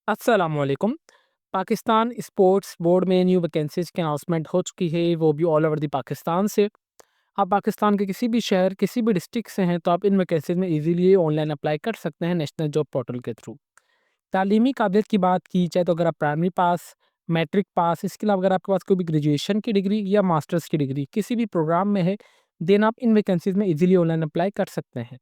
अस्सलाम वालेकुम। Pakistan sports board में न्यू वैकेंसीज़ की अनाउंसमेंट हो चुकी है, वो भी ऑल ओवर द पाकिस्तान से। आप पाकिस्तान के किसी भी शहर, किसी भी डिस्ट्रिक्ट से हैं, तो आप इन वैकेंसीज़ में ईज़िली ऑनलाइन अप्लाई कर सकते हैं नेशनल जॉब पोर्टल के थ्रू। तालीमी काबिलियत की बात की जाए तो अगर आप प्राइमरी पास, मैट्रिक पास, इसके अलावा अगर आपके पास कोई भी ग्रेजुएशन की डिग्री या मास्टर्स की डिग्री किसी भी प्रोग्राम में है, देन आप इन वैकेंसीज़ में ईज़िली ऑनलाइन अप्लाई कर सकते हैं।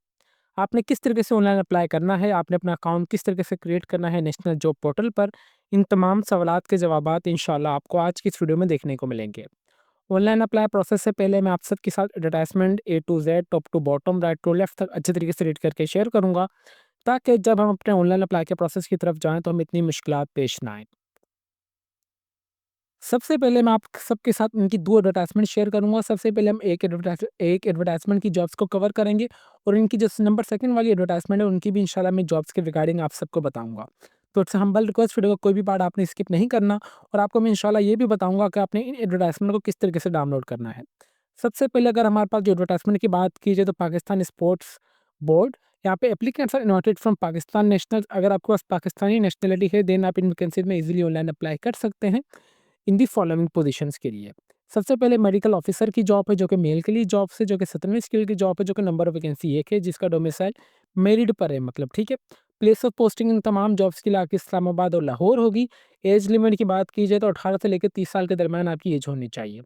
आपने किस तरीके से ऑनलाइन अप्लाई करना है, आपने अपना अकाउंट किस तरीके से क्रिएट करना है नेशनल जॉब पोर्टल पर, इन तमाम सवालात के जवाबात इंशाल्लाह आपको आज की इस वीडियो में देखने को मिलेंगे। ऑनलाइन अप्लाई प्रोसेस से पहले मैं आप सबके साथ advertisement A to Z, top to bottom, right to left तक अच्छे तरीके से रीड करके शेयर करूँगा, ताकि जब हम अपने ऑनलाइन अप्लाई के प्रोसेस की तरफ जाएँ, तो हमें इतनी मुश्किलात पेश ना आएँ। सबसे पहले मैं आप सबके साथ इनकी 2 एडवर्टाइज़मेंट शेयर करूँगा। सबसे पहले हम एक एडवर्टाइज़मेंट की जॉब्स को कवर करेंगे और इनकी जो नंबर 2 वाली एडवर्टाइज़मेंट है, उनकी भी इंशाल्लाह मैं जॉब्स के रिगार्डिंग आप सबको बताऊँगा। तो इट्स हम्बल रिक्वेस्ट, वीडियो का कोई भी पार्ट आपने स्किप नहीं करना और आपको मैं इंशाल्लाह ये भी बताऊँगा कि आपने इन एडवर्टाइज़मेंट को किस तरीके से डाउनलोड करना है। सबसे पहले अगर हमारे पास जो एडवर्टाइज़मेंट की बात की जाए, तो पाकिस्तान स्पोर्ट्स बोर्ड, यहाँ पे applicants are invited from Pakistan national. अगर आपके पास पाकिस्तानी नेशनैलिटी है, देन आप इन वैकेंसी में ईज़िली ऑनलाइन अप्लाई कर सकते हैं इन दी फॉलोइंग पोजीशंस के लिए। सबसे पहले मेडिकल ऑफिसर की जॉब है, जो कि मेल के लिए जॉब है, जो कि 17वीं स्केल की जॉब है, जो कि नंबर ऑफ वैकेंसी 1 है, जिसका डोमिसाइल मेरिट पर है, मतलब ठीक है। प्लेस ऑफ पोस्टिंग इन तमाम जॉब्स के लिए आपकी इस्लामाबाद और लाहौर होगी। एज लिमिट की बात की जाए तो 18 से लेकर 30 साल के दरमियान आपकी एज होनी चाहिए।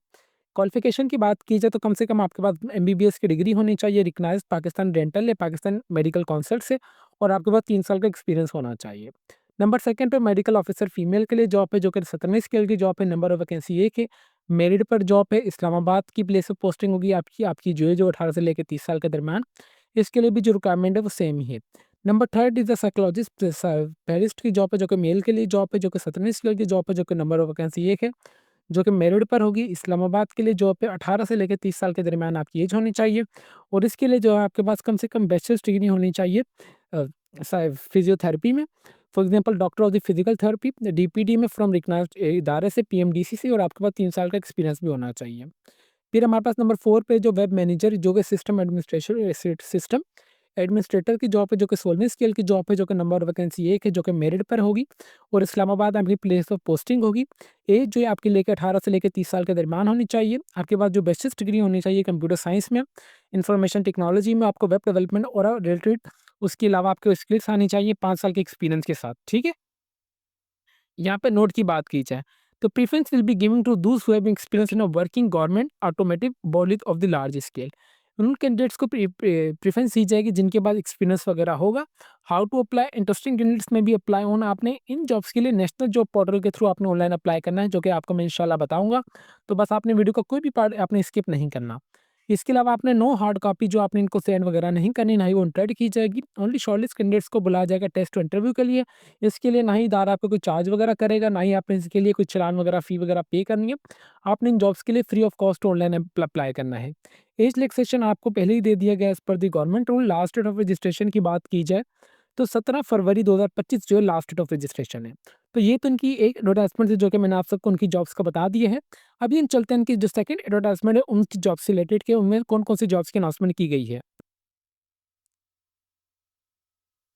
क्वालिफिकेशन की बात की जाए तो कम से कम आपके पास एमबीबीएस की डिग्री होनी चाहिए, रिकग्नाइज्ड पाकिस्तान डेंटल या पाकिस्तान मेडिकल काउंसिल से, और आपके पास 3 साल का एक्सपीरियंस होना चाहिए। नंबर 2 पे मेडिकल ऑफिसर फीमेल के लिए जॉब है, जो कि 17वीं स्केल की जॉब है, नंबर ऑफ वैकेंसी 1 है, मेरिट पर जॉब है, इस्लामाबाद की प्लेस ऑफ पोस्टिंग होगी आपकी आपकी जो है जो 18 से लेकर 30 साल के दरमियान। इसके लिए भी जो रिक्वायरमेंट है वो सेम ही है। Number 3 is the psychologist therapist की जॉब है, जो कि मेल के लिए जॉब है, जो कि 17वीं स्केल की जॉब है, जो कि नंबर ऑफ वैकेंसी 1 है, जो कि मेरिट पर होगी। इस्लामाबाद के लिए जॉब पे 18 से लेकर 30 साल के दरमियान आपकी एज होनी चाहिए और इसके लिए जो है आपके पास कम से कम बैचलर्स डिग्री होनी चाहिए फिजियोथेरेपी में। For example doctor of the physical therapy DPD में फ्रॉम रिकग्नाइज्ड इदारे से, पीएमडीसी से, और आपके पास 3 साल का एक्सपीरियंस भी होना चाहिए। फिर हमारे पास नंबर 4 पे जो वेब मैनेजर, जो कि सिस्टम एडमिनिस्ट्रेशन सिस्टम एडमिनिस्ट्रेटर की जॉब है, जो कि 16वीं स्केल की जॉब है, जो कि नंबर ऑफ वैकेंसी 1 है, जो कि मेरिट पर होगी और इस्लामाबाद आपकी प्लेस ऑफ पोस्टिंग होगी। एज जो है आपकी लेकर 18 से लेकर 30 साल के दरमियान होनी चाहिए। आपके पास जो बैचलर्स डिग्री होनी चाहिए कंप्यूटर साइंस में, इंफॉर्मेशन टेक्नोलॉजी में, आपको वेब डेवलपमेंट और रिलेटेड, उसके अलावा आपको स्किल्स आनी चाहिए 5 साल के एक्सपीरियंस के साथ, ठीक है? यहाँ पे नोट की बात की जाए तो preference will be given to those who have experience in a working government automotive bodies of the large scale. उन कैंडिडेट्स को प्रेफरेंस दी जाएगी जिनके पास एक्सपीरियंस वगैरह होगा। How to apply, interesting candidates में भी अप्लाई होना आपने इन जॉब्स के लिए नेशनल जॉब पोर्टल के थ्रू आपने ऑनलाइन अप्लाई करना है, जो कि आपको मैं इंशाल्लाह बताऊंगा। तो बस आपने वीडियो का कोई भी पार्ट आपने स्किप नहीं करना। इसके अलावा आपने नो हार्ड कॉपी जो आपने इनको सेंड वगैरह नहीं करनी, ना ही वो इंटरेक्ट की जाएगी। ओनली शॉर्टलिस्ट कैंडिडेट्स को बुलाया जाएगा टेस्ट इंटरव्यू के लिए। इसके लिए ना ही इदारा आपको कोई चार्ज वगैरह करेगा, ना ही आपने इसके लिए कोई चालान वगैरह फ़ी वगैरह पे करनी है। आपने इन जॉब्स के लिए free of cost online apply करना है। एज रिलैक्सेशन आपको पहले ही दे दिया गया as per the government rule. Last date of registration की बात की जाए तो 17 फरवरी 2025 जो है लास्ट डेट ऑफ रजिस्ट्रेशन है। तो ये तो इनकी एक एडवर्टाइज़मेंट थी, जो कि मैंने आप सबको उनकी जॉब्स का बता दिए हैं। अभी इन चलते हैं इनकी जो सेकंड एडवर्टाइज़मेंट है उनकी जॉब से रिलेटेड के उनमें कौन-कौन सी जॉब्स की अनाउंसमेंट की गई है।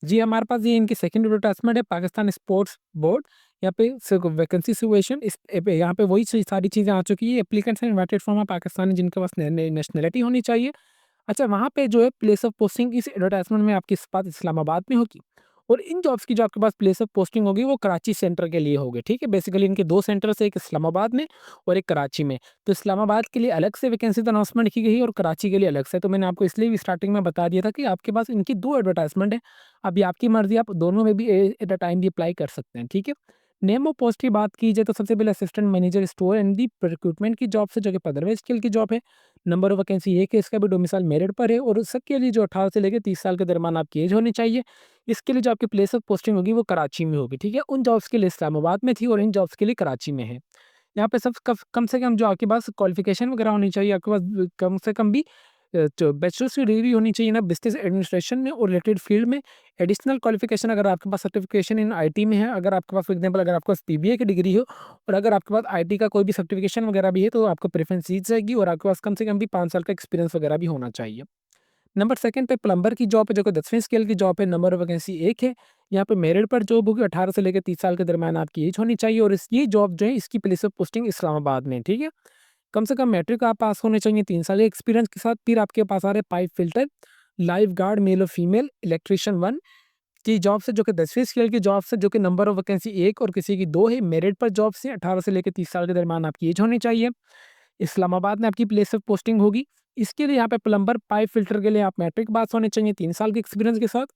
जी, हमारे पास ये इनकी सेकंड एडवर्टाइज़मेंट है पाकिस्तान स्पोर्ट्स बोर्ड। यहाँ पे सिर्फ वैकेंसी सिचुएशन इस पे यहाँ पे वही सारी चीज़ें आ चुकी है। एप्लीकेंट्स हैं इनवाइटेड फ्रॉम पाकिस्तानी, जिनके पास ने ने नेशनैलिटी होनी चाहिए। अच्छा, वहाँ पे जो है प्लेस ऑफ पोस्टिंग इस एडवर्टाइज़मेंट में आपकी बात इस्लामाबाद में होगी और इन जॉब्स की जो आपके पास प्लेस ऑफ पोस्टिंग होगी वो कराची सेंटर के लिए होगी, ठीक है? बेसिकली इनके 2 सेंटर्स है, एक इस्लामाबाद में और एक कराची में। तो इस्लामाबाद के लिए अलग से वैकेंसी तो अनाउंसमेंट की गई है और कराची के लिए अलग से। तो मैंने आपको इसलिए भी स्टार्टिंग में बता दिया था कि आपके पास इनकी 2 एडवर्टाइज़मेंट है। अभी आपकी मर्ज़ी, आप दोनों में भी एट अ टाइम भी अप्लाई कर सकते हैं, ठीक है? नेम ऑफ पोस्ट की बात की जाए तो सबसे पहले assistant manager store and the recruitment की जॉब से, जो कि 15वें स्केल की जॉब है। नंबर ऑफ वैकेंसी 1 है, इसका भी डोमिसाइल मेरिट पर है और सबके लिए जो 18 से लेकर 30 साल के दरमियान आपकी एज होनी चाहिए। इसके लिए जो आपकी प्लेस ऑफ पोस्टिंग होगी वो कराची में होगी, ठीक है? उन जॉब्स के लिए इस्लामाबाद में थी और इन जॉब्स के लिए कराची में है। यहाँ पे सब कम से कम जो आपके पास क्वालिफ़िकेशन वगैरह होनी चाहिए, आपके पास कम से कम भी जो बैचलर्स की डिग्री होनी चाहिए ना बिज़नेस एडमिनिस्ट्रेशन में और रिलेटेड फील्ड में। एडिशनल क्वालिफ़िकेशन अगर आपके पास सर्टिफ़िकेशन इन आईटी में है, अगर आपके पास फॉर एग्ज़ाम्पल अगर आपके पास पीबीए की डिग्री हो और अगर आपके पास आईटी का कोई भी सर्टिफ़िकेशन वगैरह भी है, तो आपको प्रेफ़रेंस दी जाएगी और आपके पास कम से कम भी 5 साल का एक्सपीरियंस वगैरह भी होना चाहिए। नंबर सेकंड पे प्लम्बर की जॉब है जो कि 10वीं स्केल की जॉब है, नंबर ऑफ वैकेंसी 1 है। यहाँ पे मेरिट पर जॉब होगी, 18 से लेकर 30 साल के दरमियान आपकी एज होनी चाहिए और ये जॉब जो है इसकी प्लेस ऑफ पोस्टिंग इस्लामाबाद में है, ठीक है। कम से कम मैट्रिक आप पास होने चाहिए 3 साल के एक्सपीरियंस के साथ। फिर आपके पास आ रहे pipe filter, life guard male और फीमेल, इलेक्ट्रीशियन 1 की जॉब से जो कि 10वीं स्केल की जॉब से जो कि नंबर ऑफ वैकेंसी 1 और किसी की 2 है। मेरिट पर जॉब से 18 से लेकर 30 साल के दरमियान आपकी एज होनी चाहिए। इस्लामाबाद में आपकी प्लेस ऑफ पोस्टिंग होगी। इसके लिए यहाँ पे प्लम्बर पाइप फिल्टर के लिए आप मैट्रिक पास होने चाहिए 3 साल के एक्सपीरियंस के साथ।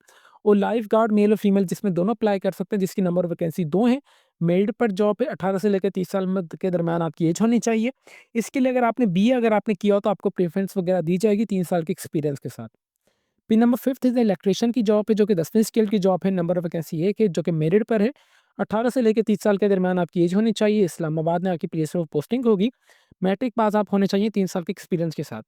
और लाइफ गार्ड मेल और फीमेल जिसमें दोनों अप्लाई कर सकते हैं, जिसकी नंबर ऑफ वैकेंसी 2 है। मेरिट पर जॉब है, 18 से लेकर 30 साल के दरमियान आपकी एज होनी चाहिए। इसके लिए अगर आपने बीए अगर आपने किया हो तो आपको प्रेफरेंस वगैरह दी जाएगी 3 साल के एक्सपीरियंस के साथ। पिन नंबर 5 इज़ इलेक्ट्रीशियन की जॉब है जो कि 10वीं स्केल की जॉब है, नंबर ऑफ वैकेंसी 1 है जो कि मेरिट पर है। 18 से लेकर 30 साल के दरमियान आपकी एज होनी चाहिए। इस्लामाबाद में आपकी प्लेस ऑफ पोस्टिंग होगी। मैट्रिक पास आप होने चाहिए 3 साल के एक्सपीरियंस के साथ।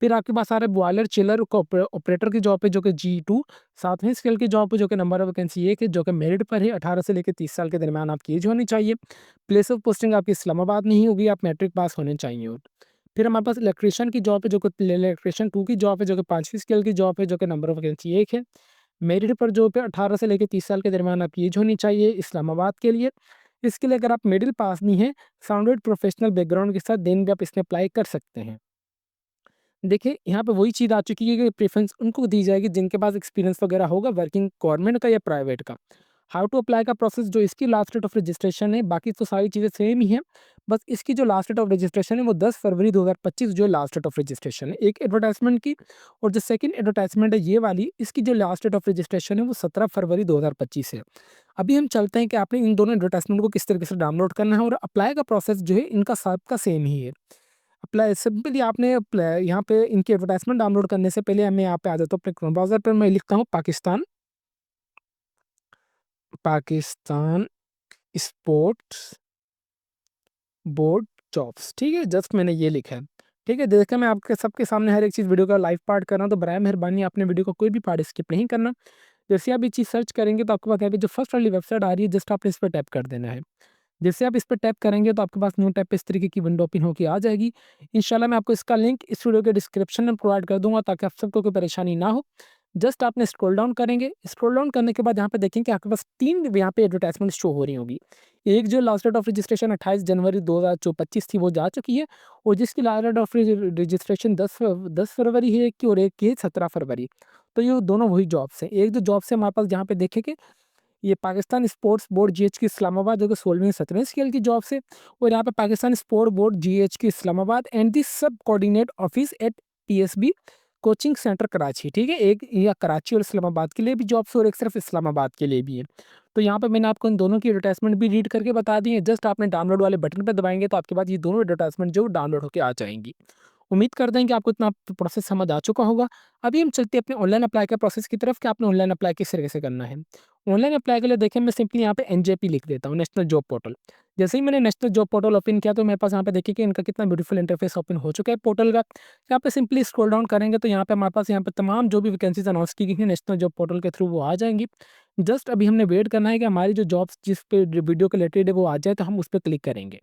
फिर आपके पास आ रहा है बॉयलर चिलर ऑपरेटर की जॉब है जो कि G2 7वीं स्केल की जॉब है जो कि नंबर ऑफ वैकेंसी 1 है जो कि मेरिट पर है। 18 से लेकर 30 साल के दरमियान आपकी एज होनी चाहिए। प्लेस ऑफ पोस्टिंग आपकी इस्लामाबाद में ही होगी, आप मैट्रिक पास होने चाहिए। और फिर हमारे पास इलेक्ट्रीशियन की जॉब है जो कि इलेक्ट्रीशियन 2 की जॉब है जो कि 5वीं स्केल की जॉब है जो कि नंबर ऑफ वैकेंसी 1 है। मेरिट पर जॉब है, 18 से लेकर 30 साल के दरमियान आपकी एज होनी चाहिए इस्लामाबाद के लिए। इसके लिए अगर आप मिडिल पास नहीं हैं, साउंडेड प्रोफेशनल बैकग्राउंड के साथ, देन भी आप इसमें अप्लाई कर सकते हैं। देखिए, यहाँ पे वही चीज़ आ चुकी है कि प्रेफ़रेंस उनको दी जाएगी जिनके पास एक्सपीरियंस वगैरह होगा वर्किंग गवर्नमेंट का या प्राइवेट का। हाउ टू अप्लाई का प्रोसेस जो इसकी लास्ट डेट ऑफ रजिस्ट्रेशन है, बाकी तो सारी चीज़ें सेम ही हैं। बस इसकी जो लास्ट डेट ऑफ रजिस्ट्रेशन है वो 10 फरवरी 2025 जो लास्ट डेट ऑफ रजिस्ट्रेशन है, एक एडवर्टाइज़मेंट की। और जो सेकंड एडवर्टाइज़मेंट है ये वाली, इसकी जो लास्ट डेट ऑफ रजिस्ट्रेशन है वो 17 फरवरी 2025 है। अभी हम चलते हैं कि आपने इन दोनों एडवर्टाइज़मेंट को किस तरीके से डाउनलोड करना है और अप्लाई का प्रोसेस जो है इनका सबका सेम ही है। अप्लाई सिंपली आपने यहाँ पे इनकी एडवर्टाइज़मेंट डाउनलोड करने से पहले मैं यहाँ पे आ जाता हूँ अपने क्रोम ब्राउज़र पर, मैं लिखता हूँ Pakistan Pakistan sports board jobs, ठीक है? जस्ट मैंने ये लिखा है, ठीक है? देखिए मैं आपके सबके सामने हर एक चीज़ वीडियो का लाइव पार्ट कर रहा हूँ, तो बराए मेहरबानी आपने वीडियो का कोई भी पार्ट स्किप नहीं करना। जैसे आप ये चीज़ सर्च करेंगे तो आपके पास यहाँ पे जो फर्स्ट वाली वेबसाइट आ रही है, जस्ट आपने इस पे टैप कर देना है। जैसे आप इस पे टैप करेंगे तो आपके पास न्यू टैब पे इस तरीके की विंडो ओपन होके आ जाएगी। इंशाल्लाह मैं आपको इसका लिंक इस वीडियो के डिस्क्रिप्शन में प्रोवाइड कर दूँगा ताकि आप सबको कोई परेशानी ना हो। जस्ट आपने स्क्रॉल डाउन करेंगे, स्क्रॉल डाउन करने के बाद यहाँ पे देखेंगे आपके पास 3 यहाँ पे एडवर्टाइज़मेंट शो हो रही होंगी। एक जो लास्ट डेट ऑफ रजिस्ट्रेशन 28 जनवरी 2025 थी वो जा चुकी है और जिसकी लास्ट डेट ऑफ रजिस्ट्रेशन 10 फरवरी है एक की और एक की है 17 फरवरी। तो ये दोनों वही जॉब्स हैं। एक जो जॉब्स है हमारे पास जहाँ पे देखेंगे ये पाकिस्तान स्पोर्ट्स बोर्ड जीएच की इस्लामाबाद जो कि 16वीं 17वीं स्केल की जॉब से। और यहाँ पे पाकिस्तान स्पोर्ट बोर्ड जीएच की इस्लामाबाद एंड दी सब coordinate office at PSB coaching centre Karachi, ठीक है? एक या कराची और इस्लामाबाद के लिए भी जॉब्स और एक सिर्फ इस्लामाबाद के लिए भी है। तो यहाँ पे मैंने आपको इन दोनों की एडवर्टाइजमेंट भी रीड करके बता दी है। जस्ट आपने डाउनलोड वाले बटन पर दबाएंगे तो आपके पास ये दोनों एडवर्टाइजमेंट जो डाउनलोड होकर आ जाएंगी। उम्मीद करते हैं कि आपको इतना प्रोसेस समझ आ चुका होगा। अभी हम चलते हैं अपने ऑनलाइन अप्लाई के प्रोसेस की तरफ कि आपने ऑनलाइन अप्लाई किस तरीके से करना है। ऑनलाइन अप्लाई के लिए देखिए मैं सिंपली यहाँ पे एनजेपी लिख देता हूँ, नेशनल जॉब पोर्टल। जैसे ही मैंने नेशनल जॉब पोर्टल ओपन किया तो मेरे पास यहाँ पे देखिए कि इनका कितना ब्यूटीफुल इंटरफेस ओपन हो चुका है पोर्टल का। यहाँ पे सिंपली स्क्रॉल डाउन करेंगे तो यहाँ पे हमारे पास यहाँ पे तमाम जो भी वैकेंसीज अनाउंस की गई हैं नेशनल जॉब पोर्टल के थ्रू वो आ जाएंगी। जस्ट अभी हमने वेट करना है कि हमारी जो जॉब्स जिस पे वीडियो के रिलेटेड है वो आ जाए तो हम उस पर क्लिक करेंगे।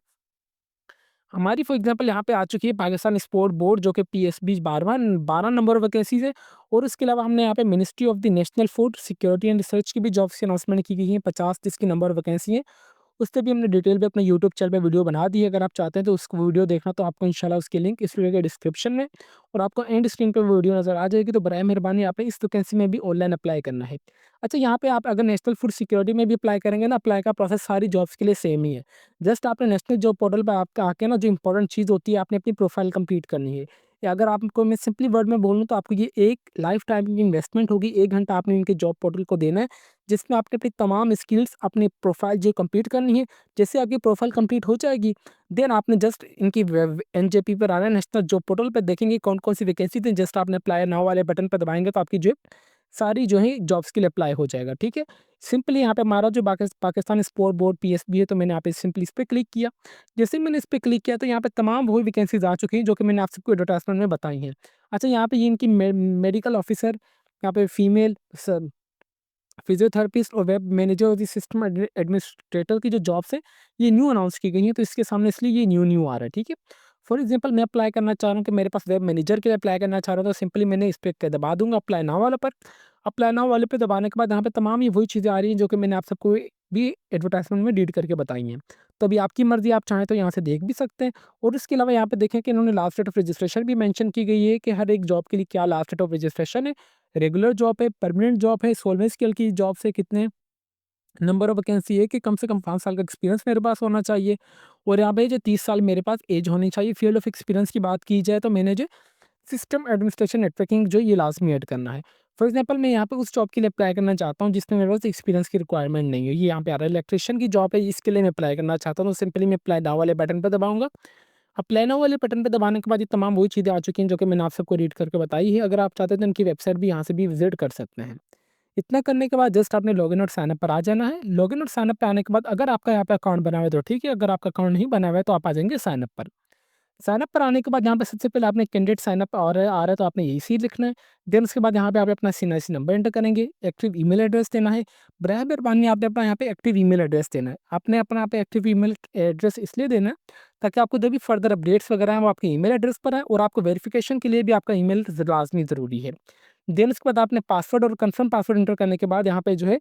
हमारी फॉर एग्जांपल यहाँ पे आ चुकी है पाकिस्तान स्पोर्ट बोर्ड जो कि पीएसबी 12 नंबर वैकेंसीज है। और उसके अलावा हमने यहाँ पे ministry of the national food security and research की भी जॉब्स की अनाउंसमेंट की गई है, 50 जिसकी नंबर वैकेंसी है। उस पे भी हमने डिटेल पे अपने यूट्यूब चैनल पे वीडियो बना दी है। अगर आप चाहते हैं तो उसको वीडियो देखना तो आपको इंशाल्लाह उसकी लिंक इस वीडियो के डिस्क्रिप्शन में और आपको एंड स्क्रीन पे वीडियो नज़र आ जाएगी। तो बराए मेहरबानी आपने इस वैकेंसी में भी ऑनलाइन अप्लाई करना है। अच्छा, यहाँ पे आप अगर नेशनल फूड सिक्योरिटी में भी अप्लाई करेंगे ना, अप्लाई का प्रोसेस सारी जॉब्स के लिए सेम ही है। जस्ट आपने नेशनल जॉब पोर्टल पे आपका आके ना जो इंपॉर्टेंट चीज़ होती है आपने अपनी प्रोफाइल कंप्लीट करनी है। या अगर आपको मैं सिंपली वर्ड में बोलूँ तो आपको ये एक लाइफ टाइम की इन्वेस्टमेंट होगी। 1 घंटा आपने इनके जॉब पोर्टल को देना है जिसमें आपने अपनी तमाम स्किल्स अपनी प्रोफाइल जो कंप्लीट करनी है। जैसे आपकी प्रोफाइल कंप्लीट हो जाएगी देन आपने जस्ट इनकी एनजेपी पर आना है, नेशनल जॉब पोर्टल पर देखेंगे कौन कौन सी वैकेंसी थी। जस्ट आपने अप्लाई नाउ वाले बटन पर दबाएंगे तो आपकी जो है सारी जो है जॉब्स के लिए अप्लाई हो जाएगा, ठीक है। सिंपली यहाँ पे हमारा जो पाकिस्तान स्पोर्ट बोर्ड पीएसबी है तो मैंने यहाँ पे सिंपली इस पर क्लिक किया। जैसे ही मैंने इस पर क्लिक किया तो यहाँ पे तमाम वही वैकेंसीज आ चुकी हैं जो कि मैंने आप सबको एडवर्टाइजमेंट में बताई हैं। अच्छा, यहाँ पे ये इनकी मेडिकल ऑफिसर, यहाँ पे फीमेल फिजियोथेरेपिस्ट और वेब मैनेजर और सिस्टम एडमिनिस्ट्रेटर की जो जॉब्स है ये न्यू अनाउंस की गई हैं तो इसके सामने इसलिए ये न्यू न्यू आ रहा है, ठीक है। फॉर एग्जांपल मैं अप्लाई करना चाह रहा हूँ कि मेरे पास वेब मैनेजर के लिए अप्लाई करना चाह रहा हूँ, तो सिंपली मैंने इस पे दबा दूँगा अप्लाई नाउ वाले पर। अप्लाई नाउ वाले पे दबाने के बाद यहाँ पे तमाम ये वही चीज़ें आ रही हैं जो कि मैंने आप सबको भी एडवर्टाइज़मेंट में रीड करके बताई हैं। तो अभी आपकी मर्ज़ी, आप चाहें तो यहाँ से देख भी सकते हैं। और इसके अलावा यहाँ पे देखें कि इन्होंने लास्ट डेट ऑफ रजिस्ट्रेशन भी मेंशन की गई है कि हर एक जॉब के लिए क्या लास्ट डेट ऑफ रजिस्ट्रेशन है, रेगुलर जॉब है, परमानेंट जॉब है, सोलवेंट स्केल की जॉब से कितने नंबर ऑफ वैकेंसी है कि कम से कम 5 साल का एक्सपीरियंस मेरे पास होना चाहिए। और यहाँ पे जो 30 साल मेरे पास एज होनी चाहिए। फील्ड ऑफ एक्सपीरियंस की बात की जाए तो मैंने जो सिस्टम एडमिनिस्ट्रेशन नेटवर्किंग जो ये लाज़मी ऐड करना है। फॉर एग्ज़ाम्पल मैं यहाँ पे उस जॉब के लिए अप्लाई करना चाहता हूँ जिसमें मेरे पास एक्सपीरियंस की रिक्वायरमेंट नहीं है। ये यहाँ पे आ रहा है इलेक्ट्रीशियन की जॉब है, इसके लिए मैं अप्लाई करना चाहता हूँ, तो सिंपली मैं अप्लाई नाउ वाले बटन पे दबाऊँगा। अप्लाई नाउ वाले बटन पे दबाने के बाद ये तमाम वही चीज़ें आ चुकी हैं जो कि मैंने आप सबको रीड करके बताई है। अगर आप चाहते हैं तो इनकी वेबसाइट भी यहाँ से भी विज़िट कर सकते हैं। इतना करने के बाद जस्ट आपने लॉगिन और साइन अप पर आ जाना है। लॉगिन और साइन अप पे आने के बाद अगर आपका यहाँ पे अकाउंट बना हुआ है तो ठीक है, अगर आपका अकाउंट नहीं बना हुआ है तो आप आ जाएँगे साइन अप पर। साइन अप पर आने के बाद यहाँ पे सबसे पहले आपने कैंडिडेट साइन अप आ रहा है तो आपने यही सी लिखना है। देन उसके बाद यहाँ पे आप अपना सीएनआईसी नंबर एंटर करेंगे, एक्टिव ईमेल एड्रेस देना है। बराए मेहरबानी आपने अपना यहाँ पे एक्टिव ईमेल एड्रेस देना है। आपने अपना यहाँ पे एक्टिव ईमेल एड्रेस इसलिए देना है ताकि आपको जो भी फर्दर अपडेट्स वगैरह हैं वो आपके ईमेल एड्रेस पर आए, और आपको वेरिफिकेशन के लिए भी आपका ईमेल लाज़मी ज़रूरी है। देन उसके बाद आपने पासवर्ड और कन्फर्म पासवर्ड एंटर करने के बाद यहाँ पे जो है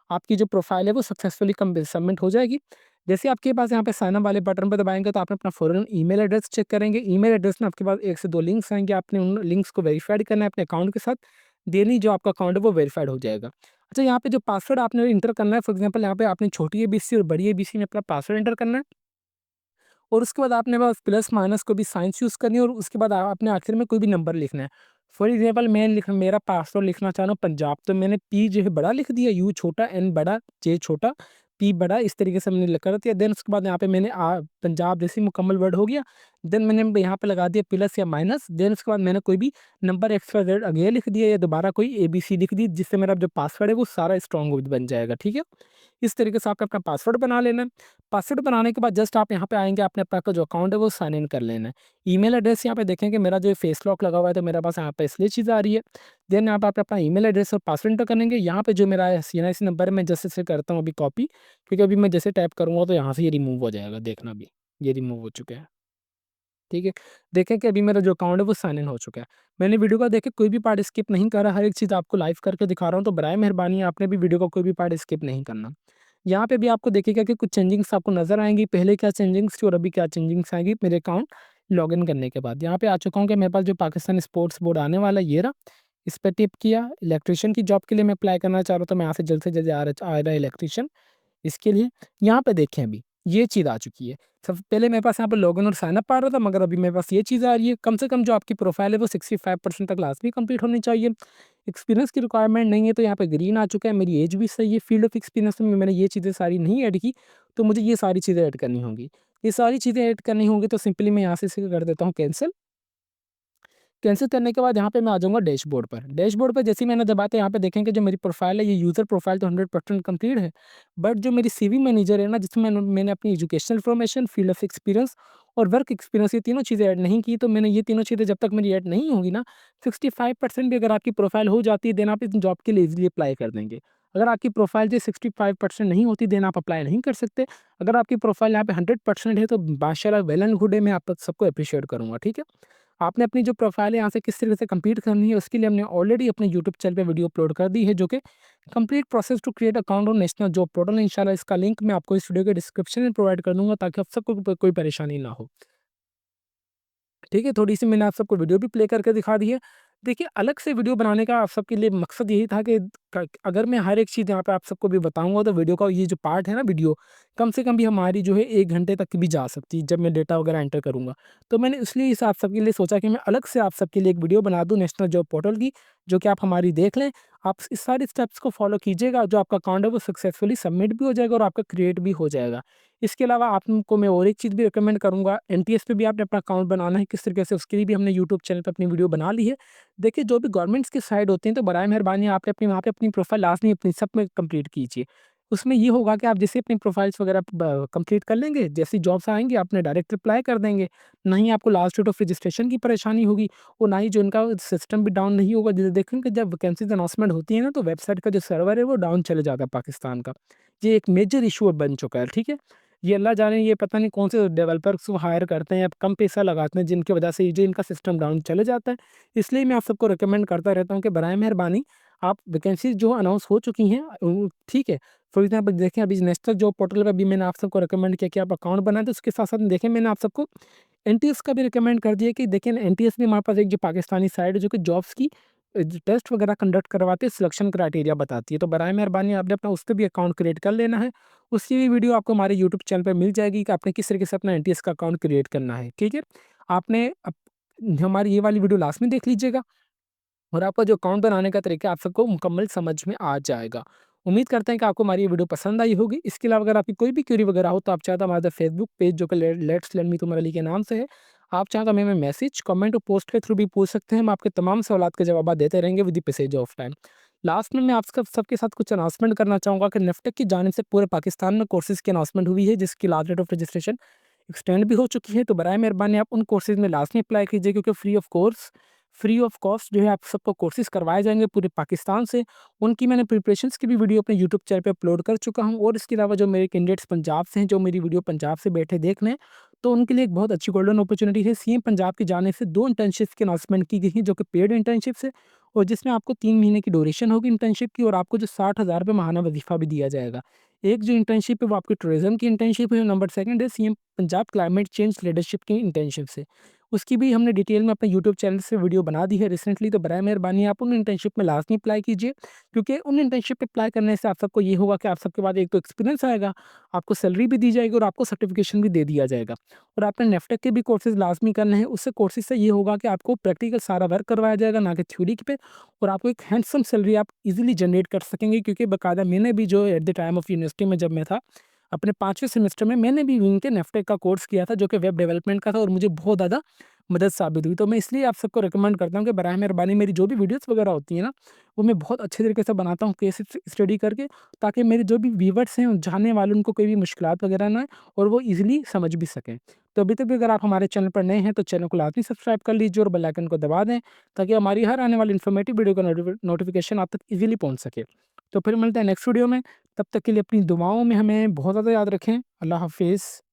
आपकी जो प्रोफाइल है वो सक्सेसफुली सबमिट हो जाएगी। जैसे आपके पास यहाँ पे साइन अप वाले बटन पे दबाएँगे तो आप अपना फ़ौरन ईमेल एड्रेस चेक करेंगे। ईमेल एड्रेस में आपके पास 1 से 2 लिंक्स आएँगे, आपने उन लिंक्स को वेरीफाइड करना है अपने अकाउंट के साथ। देन ही जो आपका अकाउंट है वो वेरीफाइड हो जाएगा। अच्छा, यहाँ पे जो पासवर्ड आपने एंटर करना है, फॉर एग्ज़ाम्पल यहाँ पे आपने छोटी एबीसी और बड़ी एबीसी में अपना पासवर्ड एंटर करना है। और उसके बाद आपने बस प्लस माइनस को भी साइंस यूज़ करनी है, और उसके बाद आपने आखिर में कोई भी नंबर लिखना है। फॉर एग्जांपल मैं मेरा पासवर्ड लिखना चाह रहा हूँ पंजाब, तो मैंने पी जो है बड़ा लिख दिया, यू छोटा, एन बड़ा, जे छोटा, पी बड़ा, इस तरीके से मैंने कर दिया। देन उसके बाद यहाँ पे मैंने पंजाब जैसे मुकम्मल वर्ड हो गया। देन मैंने यहाँ पे लगा दिया प्लस या माइनस। देन उसके बाद मैंने कोई भी नंबर एक्स्ट्रा जेड आगे लिख दिया या दोबारा कोई एबीसी लिख दी, जिससे मेरा जो पासवर्ड है वो सारा स्ट्रॉन्ग बन जाएगा। ठीक है, इस तरीके से आपको अपना पासवर्ड बना लेना है। पासवर्ड बनाने के बाद जस्ट आप यहाँ पे आएँगे, आपने अपना आपका जो अकाउंट है वो साइन इन कर लेना है। ईमेल एड्रेस यहाँ पे देखेंगे मेरा जो फेस लॉक लगा हुआ है तो मेरे पास यहाँ पे इसलिए चीज़ आ रही है। देन यहाँ पे आप अपना ईमेल एड्रेस और पासवर्ड एंटर करेंगे। यहाँ पे जो मेरा सीएनआईसी नंबर है मैं जैसे इसे करता हूँ अभी कॉपी, क्योंकि अभी मैं जैसे टाइप करूँगा तो यहाँ से ये रिमूव हो जाएगा, देखना अभी, ये रिमूव हो चुके हैं। ठीक है, देखें कि अभी मेरा जो अकाउंट है वो साइन इन हो चुका है। मैंने वीडियो का देखे कोई भी पार्ट स्किप नहीं करा, हर एक चीज़ आपको लाइव करके दिखा रहा हूँ, तो बराए मेहरबानी आपने भी वीडियो का कोई भी पार्ट स्किप नहीं करना। यहाँ पे भी आपको देखिएगा कि कुछ चेंजिंग्स आपको नज़र आएँगी, पहले क्या चेंजिंग्स थी और अभी क्या चेंजिंग्स आएँगी मेरे अकाउंट लॉगिन करने के बाद। यहाँ पे आ चुका हूँ कि मेरे पास जो पाकिस्तान स्पोर्ट्स बोर्ड आने वाला है ये रहा, इस पे टिप किया। इलेक्ट्रीशियन की जॉब के लिए मैं अप्लाई करना चाह रहा हूँ, तो मैं यहाँ से जल्द से जल्द आ रहा है इलेक्ट्रीशियन। इसके लिए यहाँ पे देखें अभी ये चीज़ आ चुकी है। सबसे पहले मेरे पास यहाँ पे लॉगिन और साइन अप आ रहा था, मगर अभी मेरे पास ये चीज़ आ रही है। कम से कम जो आपकी प्रोफाइल है वो 65% तक लाज़मी कंप्लीट होनी चाहिए। एक्सपीरियंस की रिक्वायरमेंट नहीं है तो यहाँ पे ग्रीन आ चुका है। मेरी एज भी सही है। फील्ड ऑफ एक्सपीरियंस में मैंने ये चीज़ें सारी नहीं ऐड की, तो मुझे ये सारी चीज़ें ऐड करनी होंगी। ये सारी चीज़ें ऐड करनी होंगी तो सिंपली मैं यहाँ से इसे कर देता हूँ कैंसल। कैंसल करने के बाद यहाँ पे मैं आ जाऊँगा डैशबोर्ड पर। डैशबोर्ड पे जैसे ही मैंने दबाया तो यहाँ पे देखेंगे जो मेरी प्रोफ़ाइल है, ये यूज़र प्रोफ़ाइल तो 100% कंप्लीट है। बट जो मेरी सीवी मैनेजर है ना, जिसमें मैंने अपनी educational information, field of experience और वर्क एक्सपीरियंस, ये तीनों चीज़ें ऐड नहीं की। तो मैंने ये तीनों चीज़ें जब तक मेरी ऐड नहीं होंगी ना, 65% भी अगर आपकी प्रोफ़ाइल हो जाती है, देन आप इस जॉब के लिए ईज़िली अप्लाई कर देंगे। अगर आपकी प्रोफ़ाइल जो 65% नहीं होती, देन आप अप्लाई नहीं कर सकते। अगर आपकी प्रोफ़ाइल यहाँ पे 100% है तो माशाल्लाह वेल एंड गुड है, मैं आप सबको एप्रिशिएट करूँगा, ठीक है? आपने अपनी जो प्रोफ़ाइल है यहाँ से किस तरीके से कंप्लीट करनी है, उसके लिए हमने ऑलरेडी अपने यूट्यूब चैनल पे वीडियो अपलोड कर दी है, जो कि complete process to create account on national job portal. इंशाल्लाह इसका लिंक मैं आपको इस वीडियो के डिस्क्रिप्शन में प्रोवाइड कर दूँगा ताकि आप सबको कोई परेशानी ना हो। ठीक है, थोड़ी-सी मैंने आप सबको वीडियो भी प्ले करके दिखा दी है। देखिए, अलग से वीडियो बनाने का आप सबके लिए मकसद यही था कि क अगर मैं हर एक चीज़ यहाँ पे आप सबको भी बताऊँगा तो वीडियो का ये जो पार्ट है ना वीडियो, कम से कम भी हमारी जो है 1 घंटे तक भी जा सकती है जब मैं डेटा वगैरह एंटर करूँगा। तो मैंने इसलिए इसे आप सबके लिए सोचा कि मैं अलग से आप सबके लिए एक वीडियो बना दूँ नेशनल जॉब पोर्टल की, जो कि आप हमारी देख लें। आप इस सारे स्टेप्स को फ़ॉलो कीजिएगा, जो आपका अकाउंट है वो सक्सेसफुली सबमिट भी हो जाएगा और आपका क्रिएट भी हो जाएगा। इसके अलावा आपको मैं और एक चीज़ भी रिकमेंड करूँगा, एनटीएस पे भी आपने अपना अकाउंट बनाना है किस तरीके से, उसके लिए भी हमने यूट्यूब चैनल पे अपनी वीडियो बना ली है। देखिए, जो भी गवर्नमेंट्स की साइट होती हैं तो बराए मेहरबानी आपने अपनी वहाँ पे अपनी प्रोफ़ाइल लाज़मी अपनी सब में कंप्लीट कीजिए। उसमें ये होगा कि आप जैसे अपनी प्रोफ़ाइल्स वगैरह कंप्लीट कर लेंगे, जैसी जॉब्स आएँगी आपने डायरेक्ट अप्लाई कर देंगे। ना ही आपको लास्ट डेट ऑफ रजिस्ट्रेशन की परेशानी होगी और ना ही जो इनका सिस्टम भी डाउन नहीं होगा। जैसे देखेंगे जब वैकेंसीज़ अनाउंसमेंट होती है ना, तो वेबसाइट का जो सर्वर है वो डाउन चले जाता है पाकिस्तान का। ये एक मेजर इश्यू अब बन चुका है, ठीक है? ये अल्लाह जाने ये पता नहीं कौन से डेवलपर्स को हायर करते हैं या कम पैसा लगाते हैं जिनकी वजह से ये जो इनका सिस्टम डाउन चले जाता है। इसलिए मैं आप सबको रिकमेंड करता रहता हूँ कि बराए मेहरबानी आप वैकेंसीज़ जो अनाउंस हो चुकी हैं ठीक है। फॉर एग्ज़ाम्पल देखें अभी नेशनल जॉब पोर्टल पे भी मैंने आप सबको रिकमेंड किया कि आप अकाउंट बनाएँ, तो उसके साथ-साथ देखें मैंने आप सबको एनटीएस का भी रिकमेंड कर दिया कि देखिए ना एनटीएस भी हमारे पास एक जो पाकिस्तानी साइट है जो कि जॉब्स की जो टेस्ट वगैरह कंडक्ट करवाती है, सिलेक्शन क्राइटेरिया बताती है। तो बराए मेहरबानी आपने अपना उस पे भी अकाउंट क्रिएट कर लेना है। उसकी भी वीडियो आपको हमारे यूट्यूब चैनल पे मिल जाएगी कि आपने किस तरीके से अपना एनटीएस का अकाउंट क्रिएट करना है, ठीक है? आपने हमारी ये वाली वीडियो लास्ट में देख लीजिएगा और आपका जो अकाउंट बनाने का तरीका आप सबको मुकम्मल समझ में आ जाएगा। उम्मीद करते हैं कि आपको हमारी ये वीडियो पसंद आई होगी। इसके अलावा अगर आपकी कोई भी क्वेरी वगैरह हो तो आप चाहे तो हमारा फेसबुक पेज जो कि let's learn with Umar Ali के नाम से है, आप चाहें तो हमें मैसेज, कमेंट और पोस्ट के थ्रू भी पूछ सकते हैं। हम आपके तमाम सवालात के जवाब देते रहेंगे with the passage of time. Last में मैं आप सबके साथ कुछ अनाउंसमेंट करना चाहूँगा कि नेफ़्टेक की जानिब से पूरे पाकिस्तान में कोर्सेज़ की अनाउंसमेंट हुई है जिसकी last date of registration extend भी हो चुकी है। तो बराए मेहरबानी आप उन कोर्सेज़ में लाज़मी अप्लाई कीजिए क्योंकि फ्री ऑफ कॉस्ट जो है आप सबको कोर्सेज़ करवाए जाएँगे पूरे पाकिस्तान से। उनकी मैंने प्रिपरेशंस की भी वीडियो अपने यूट्यूब चैनल पे अपलोड कर चुका हूँ और इसके अलावा जो मेरे कैंडिडेट्स पंजाब से हैं, जो मेरी वीडियो पंजाब से बैठे देख रहे हैं, तो उनके लिए एक बहुत अच्छी गोल्डन अपॉर्च्युनिटी है। सीएम पंजाब की जानिब से 2 इंटर्नशिप्स की अनाउंसमेंट की गई है जो कि पेड इंटर्नशिप्स है और जिसमें आपको 3 महीने की ड्यूरेशन होगी इंटर्नशिप की और आपको जो 60,000 रुपए माहाना वज़ीफ़ा भी दिया जाएगा। एक जो इंटर्नशिप है वो आपकी टूरिज़्म की इंटर्नशिप है, नंबर 2 है CM Punjab climate change leadership की इंटर्नशिप से। उसकी भी हमने डिटेल में अपने यूट्यूब चैनल से वीडियो बना दी है रिसेंटली, तो बराए मेहरबानी आप उन इंटर्नशिप में लाज़मी अप्लाई कीजिए क्योंकि उन इंटर्नशिप पे अप्लाई करने से आप सबको ये होगा कि आप सबके पास एक तो एक्सपीरियंस आएगा, आपको सैलरी भी दी जाएगी और आपको सर्टिफिकेशन भी दे दिया जाएगा। और आपने नेफ्टेक के भी कोर्सेज़ लाज़मी करने हैं, उससे कोर्सेज़ से ये होगा कि आपको प्रैक्टिकल सारा वर्क करवाया जाएगा ना कि थ्योरी पे और आपको एक हैंडसम सैलरी आप ईज़िली जनरेट कर सकेंगे क्योंकि बाकायदा मैंने भी जो at the time of university में जब मैं था, अपने 5वें सेमेस्टर में मैंने भी उनके नेफ्टेक का कोर्स किया था जो कि वेब डेवलपमेंट का था और मुझे बहुत ज़्यादा मदद साबित हुई। तो मैं इसलिए आप सबको रिकमेंड करता हूँ कि बराए मेहरबानी मेरी जो भी वीडियोज़ वगैरह होती हैं ना, वो मैं बहुत अच्छे तरीके से बनाता हूँ केस स्टडी करके ताकि मेरे जो भी व्यूअर्स हैं, जानने वाले उनको कोई भी मुश्किलात वगैरह ना आए और वो ईज़िली समझ भी सकें। तो अभी तक भी अगर आप हमारे चैनल पर नए हैं तो चैनल को लाज़मी सब्सक्राइब कर लीजिए और बेल आइकन को दबा दें ताकि हमारी हर आने वाली इन्फॉर्मेटिव वीडियो का नोटिफिकेशन आप तक ईज़िली पहुँच सके। तो फिर मिलते हैं नेक्स्ट वीडियो में, तब तक के लिए अपनी दुआओं में हमें बहुत ज़्यादा याद रखें। अल्लाह हाफ़िज़।